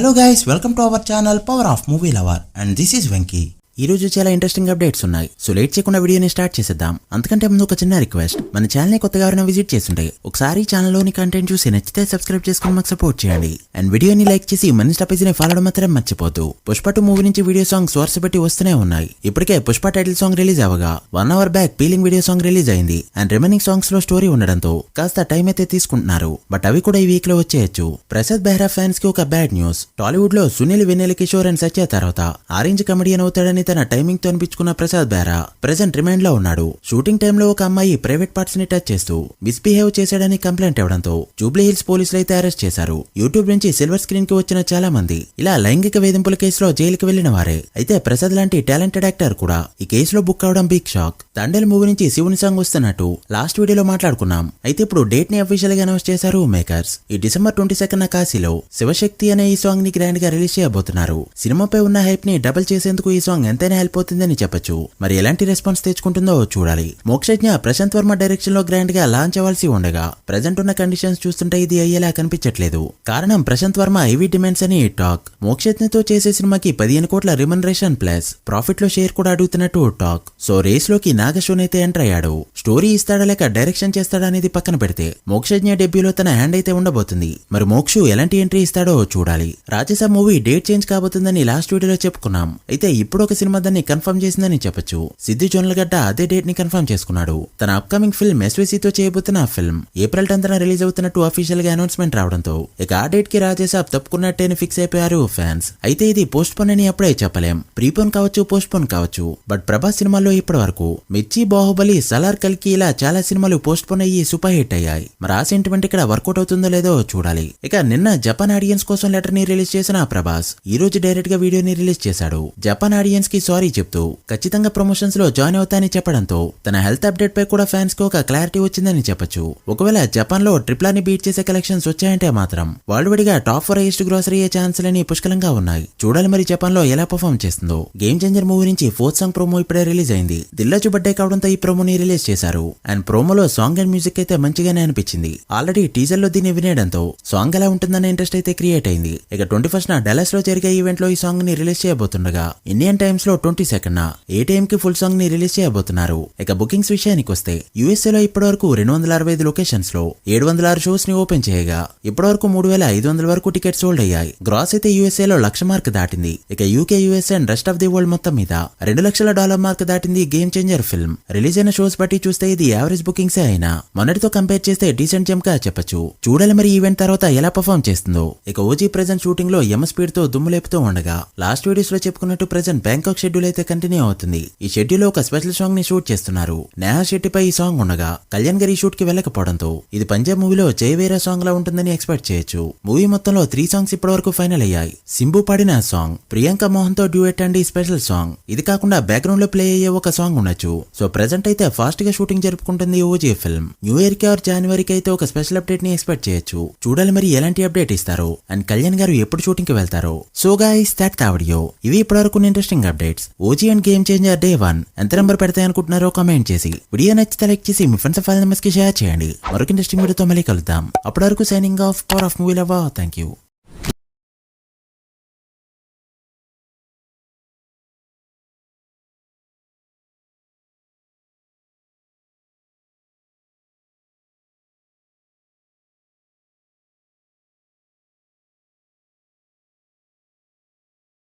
Hello guys, welcome to our channel Power of Movie Lover and this is Venky. ఈ రోజు చాలా interesting updates ఉన్నాయి. So late చేయకుండా వీడియోని స్టార్ట్ చేసేద్దాం. అంతకంటే ముందు ఒక చిన్న రిక్వెస్ట్, మన ఛానల్ ని కొత్తగా ఎవరైనా విజిట్ చేస్తుంటే ఒకసారి ఛానల్ లోని కంటెంట్ చూసి నచ్చితే సబ్స్క్రైబ్ చేసుకుని మాకు సపోర్ట్ చేయండి. అండ్ వీడియోని లైక్ చేసి మన ఇన్స్టా పేజ్ ని ఫాలో అవడం మాత్రం మర్చిపోద్దు. పుష్ప 2 మూవీ నుంచి వీడియో సాంగ్స్ వరుస పెట్టి వస్తూనే ఉన్నాయి. ఇప్పటికే పుష్ప టైటిల్ సాంగ్ రిలీజ్ అవగా 1 hour back peeling video song release అయింది. అండ్ రిమైనింగ్ సాంగ్స్ లో స్టోరీ ఉండడంతో కాస్త టైం అయితే తీసుకుంటున్నారు. బట్ అవి కూడా ఈ వీక్ లో వచ్చేయచ్చు. ప్రసాద్ బెహ్రా ఫ్యాన్స్ కి ఒక బ్యాడ్ న్యూస్. టాలీవుడ్ లో సునీల్ వెన్నెల కిషోర్ అండ్ సత్య తర్వాత ఆరెంజ్ కమెడియన్ అవుతాడని తన టైమింగ్ తో అనిపించుకున్న ప్రసాద్ బెహ్రా ప్రెజెంట్ రిమైండ్ లో ఉన్నాడు. షూటింగ్ టైమ్ లో ఒక అమ్మాయి ప్రైవేట్ పార్ట్స్ ని టచ్ చేస్తూ మిస్బిహేవ్ చేశాడని కంప్లైంట్ ఇవ్వడంతో జూబ్లీ హిల్స్ పోలీసులు అయితే అరెస్ట్ చేశారు. యూట్యూబ్ నుంచి సిల్వర్ స్క్రీన్ కి వచ్చిన చాలా మంది ఇలా లైంగిక వేధింపుల కేసులో జైలుకి వెళ్లిన వారే. అయితే ప్రసాద్ లాంటి టాలెంటెడ్ యాక్టర్ కూడా ఈ కేసులో బుక్ అవడం బిగ్ షాక్. తండేల్ మూవీ నుంచి శివుని సాంగ్ వస్తున్నట్టు లాస్ట్ వీడియోలో మాట్లాడుకున్నాం. అయితే ఇప్పుడు డేట్ ని అఫీషియల్ గా అనౌన్స్ చేశారు మేకర్స్. ఈ డిసెంబర్ 22న కాశీలో శివశక్తి అనే ఈ సాంగ్ ని గ్రాండ్ గా రిలీజ్ చేయబోతున్నారు. సినిమాపై ఉన్న హైప్ ని డబుల్ చేసేందుకు ఈ సాంగ్ ఎంతైనా హెల్ప్ అవుతుందని చెప్పొచ్చు. మరి ఎలాంటి రెస్పాన్స్ తెచ్చుకుంటుందో చూడాలి. మోక్షజ్ఞ ప్రశాంత్ వర్మ డైరెక్షన్ లో గ్రాండ్ గా లాంచ్ అవ్వాల్సి ఉండగా ప్రెజెంట్ ఉన్న కండిషన్స్ చూస్తుంటే ఇది అయ్యేలా కనిపించట్లేదు. కారణం ప్రశాంత్ వర్మ హెవీ డిమాండ్స్ అని టాక్. మోక్షజ్ఞతో చేసే సినిమాకి 15 కోట్ల రిమనరేషన్ ప్లస్ ప్రాఫిట్ లో షేర్ కూడా అడుగుతున్నట్టు టాక్. సో రేస్ లోకి నాగశోన్ అయితే ఎంటర్ అయ్యాడు. స్టోరీ ఇస్తాడా లేక డైరెక్షన్ చేస్తాడా అనేది పక్కన పెడితే మోక్షజ్ఞ డెబ్యూలో తన హ్యాండ్ అయితే ఉండబోతుంది. మరి మోక్షు ఎలాంటి ఎంట్రీ ఇస్తాడో చూడాలి. రాజసాబ్ మూవీ డేట్ చేంజ్ కాబోతుందని లాస్ట్ వీడియోలో చెప్పుకున్నాం. అయితే ఇప్పుడు ఒక సినిమా దాన్ని కన్ఫర్మ్ చేసిందని చెప్పొచ్చు. సిద్ధు జొన్నలగడ్డ అదే డేట్ ని కన్ఫర్మ్ చేసుకున్నాడు. తన అప్కమింగ్ ఫిల్మ్ ఎస్వీసీతో చేయబోతున్న ఫిల్మ్ ఏప్రిల్ 10న రిలీజ్ అవుతున్నట్టు అఫీషియల్ గా అనౌన్స్మెంట్ రావడంతో ఇక ఆ డేట్ కి రాజసాబ్ తప్పుకున్నట్టేని ఫిక్స్ అయిపోయారు ఫ్యాన్స్. అయితే ఇది పోస్ట్ పోన్ అని అప్పుడే చెప్పలేం. ప్రీపోన్ కావచ్చు, పోస్ట్ పోన్ కావచ్చు. బట్ ప్రభాస్ సినిమాల్లో ఇప్పటి వరకు మిర్చి, బాహుబలి, సలార్, కల్కి ఇలా చాలా సినిమాలు పోస్ట్ పోన్ అయ్యి సూపర్ హిట్ అయ్యాయి. మరి ఆ సెంటిమెంట్ ఇక్కడ వర్కౌట్ అవుతుందో లేదో చూడాలి. ఇక నిన్న జపాన్ ఆడియన్స్ కోసం లెటర్ ని రిలీజ్ చేసిన ప్రభాస్ ఈ రోజు డైరెక్ట్ గా వీడియోని రిలీజ్ చేశాడు. జపాన్ ఆడియన్స్ కి సారీ చెప్తూ ఖచ్చితంగా ప్రమోషన్స్ లో జాయిన్ అవుతాయని చెప్పడంతో తన హెల్త్ అప్డేట్ పై కూడా ఫ్యాన్స్ కి ఒక క్లారిటీ వచ్చిందని చెప్పొచ్చు. ఒకవేళ జపాన్ లో ట్రిప్లా ని బీట్ చేసే కలెక్షన్స్ వచ్చాయంటే మాత్రం వరల్డ్ వైడ్ గా టాప్ 4 హైయెస్ట్ గ్రోసరీ అయ్యే ఛాన్సులని పుష్కలంగా ఉన్నాయి. చూడాలి మరి జపాన్ లో ఎలా పర్ఫార్మ్ చేస్తుందో. గేమ్ చేంజర్ మూవీ నుంచి 4th సాంగ్ ప్రోమో ఇప్పుడే రిలీజ్ అయింది. దిల్లాజు బర్త్డే కావడంతో ఈ ప్రోమోని రిలీజ్ చేశారు. అండ్ ప్రోమోలో సాంగ్ అండ్ మ్యూజిక్ అయితే మంచిగానే అనిపించింది. ఆల్రెడీ టీజర్ లో దీన్ని వినేయడంతో సాంగ్ ఎలా ఉంటుందన్న ఇంట్రెస్ట్ అయితే క్రియేట్ అయింది. ఇక 21న డల్లాస్ లో జరిగే ఈవెంట్ లో ఈ సాంగ్ ని రిలీజ్ చేయబోతుండగా ఇండియన్ టైమ్స్ లో 22న 8 AM కి ఫుల్ సాంగ్ ని రిలీజ్ చేయబోతున్నారు. ఇక బుకింగ్స్ విషయానికి వస్తే యూఎస్ఏ లో ఇప్పటివరకు 265 లొకేషన్స్ లో 706 షోస్ ని ఓపెన్ చేయగా ఇప్పటివరకు 3500 వరకు టికెట్స్ సోల్డ్ అయ్యాయి. గ్రాస్ అయితే యూఎస్ఏ లో $1,00,000 మార్క్ దాటింది. ఇక UK, USA and rest of the world మొత్తం మీద $2,00,000 మార్క్ దాటింది గేమ్ చేంజర్ ఫిల్మ్. రిలీజ్ అయిన షోస్ బట్టి చూస్తే ఇది యావరేజ్ బుకింగ్స్ అయినా మొన్నటితో కంపేర్ చేస్తే డీసెంట్ జంప్ గా చెప్పొచ్చు. చూడాలి మరి ఈవెంట్ తర్వాత ఎలా పర్ఫార్మ్ చేస్తుందో. ఇక ఓజీ ప్రెజెంట్ షూటింగ్ లో ఎమ స్పీడ్ తో దుమ్ము లేపుతూ ఉండగా లాస్ట్ వీడియోస్ లో చెప్పుకున్నట్టు ప్రెజెంట్ బ్యాంకాక్ షెడ్యూల్ అయితే కంటిన్యూ అవుతుంది. ఈ షెడ్యూల్ లో ఒక స్పెషల్ సాంగ్ ని షూట్ చేస్తున్నారు. నేహా శెట్టిపై ఈ సాంగ్ ఉండగా కళ్యాణ్ గారి షూట్ కి వెళ్లకపోవడంతో ఇది పంజాబ్ మూవీలో జయవేరా సాంగ్ లా ఉంటుందని ఎక్స్పెక్ట్ చేయొచ్చు. మూవీ మొత్తంలో 3 సాంగ్స్ ఇప్పటివరకు ఫైనల్ అయ్యాయి. సింబు పాడిన సాంగ్, ప్రియాంక మోహన్ తో డ్యూయెట్ అండ్ ఈ స్పెషల్ సాంగ్. ఇది కాకుండా బ్యాక్గ్రౌండ్ లో ప్లే అయ్యే ఒక సాంగ్ ఉండొచ్చు. సో ప్రెజెంట్ అయితే ఫాస్ట్ గా షూటింగ్ జరుపుకుంటుంది ఓజీ ఫిల్మ్. న్యూ ఇయర్ కి ఆర్ జనవరికి అయితే ఒక స్పెషల్ అప్డేట్ ని ఎక్స్పెక్ట్ చేయొచ్చు. చూడాలి మరి ఎలాంటి అప్డేట్ ఇస్తారో అండ్ కళ్యాణ్ గారు ఎప్పుడు షూటింగ్ కి వెళ్తారో. So guys that the video. ఇవి ఇప్పటివరకు interesting updates. OG and game changer day 1 ఎంత నెంబర్ పెడతాయి అనుకుంటున్నారో కామెంట్ చేసి వీడియో నచ్చితే లైక్ చేసి మీ ఫ్రెండ్స్ ఫైల్ నెంబర్స్ కి షేర్ చేయండి. మరొక ఇంట్రెస్టింగ్ వీడియోతో మళ్ళీ కలుద్దాం. అప్పటి వరకు signing off, power of movie lover. Thank you.